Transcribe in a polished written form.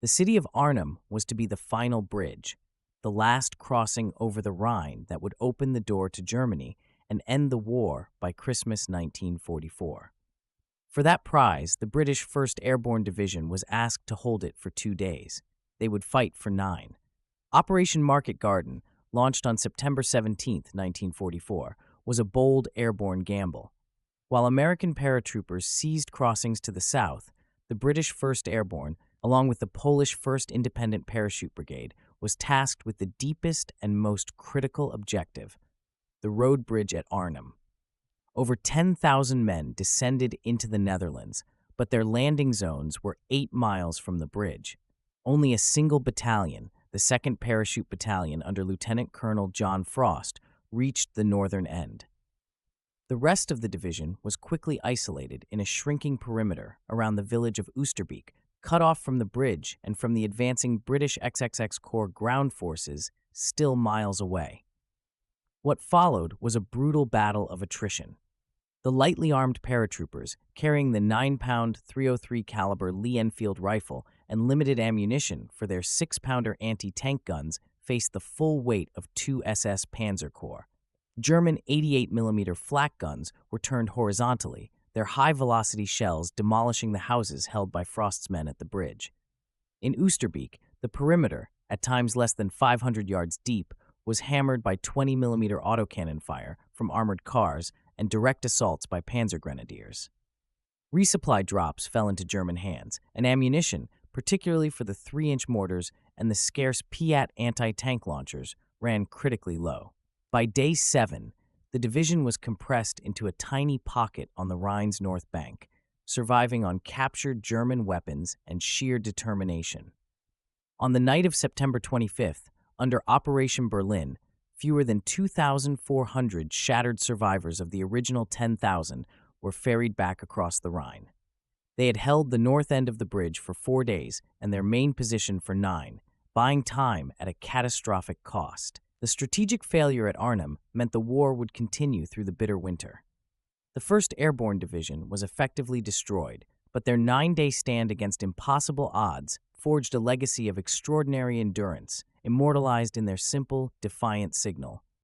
The city of Arnhem was to be the final bridge, the last crossing over the Rhine that would open the door to Germany and end the war by Christmas 1944. For that prize, the British 1st Airborne Division was asked to hold it for 2 days. They would fight for 9. Operation Market Garden, launched on September 17, 1944, was a bold airborne gamble. While American paratroopers seized crossings to the south, the British 1st Airborne, along with the Polish 1st Independent Parachute Brigade, was tasked with the deepest and most critical objective, the road bridge at Arnhem. Over 10,000 men descended into the Netherlands, but their landing zones were 8 miles from the bridge. Only a single battalion, the 2nd Parachute Battalion under Lieutenant Colonel John Frost, reached the northern end. The rest of the division was quickly isolated in a shrinking perimeter around the village of Oosterbeek, cut off from the bridge and from the advancing British XXX Corps ground forces still miles away. What followed was a brutal battle of attrition. The lightly armed paratroopers, carrying the 9-pound .303 caliber Lee Enfield rifle and limited ammunition for their 6-pounder anti-tank guns, faced the full weight of II SS Panzer Corps. German 88mm flak guns were turned horizontally, their high-velocity shells demolishing the houses held by Frost's men at the bridge. In Oosterbeek, the perimeter, at times less than 500 yards deep, was hammered by 20mm autocannon fire from armored cars and direct assaults by panzer grenadiers. Resupply drops fell into German hands, and ammunition, particularly for the 3-inch mortars and the scarce Piat anti-tank launchers, ran critically low. By day 7, the division was compressed into a tiny pocket on the Rhine's north bank, surviving on captured German weapons and sheer determination. On the night of September 25th, under Operation Berlin, fewer than 2,400 shattered survivors of the original 10,000 were ferried back across the Rhine. They had held the north end of the bridge for 4 days and their main position for 9, buying time at a catastrophic cost. The strategic failure at Arnhem meant the war would continue through the bitter winter. The 1st Airborne Division was effectively destroyed, but their 9-day stand against impossible odds forged a legacy of extraordinary endurance, immortalized in their simple, defiant signal,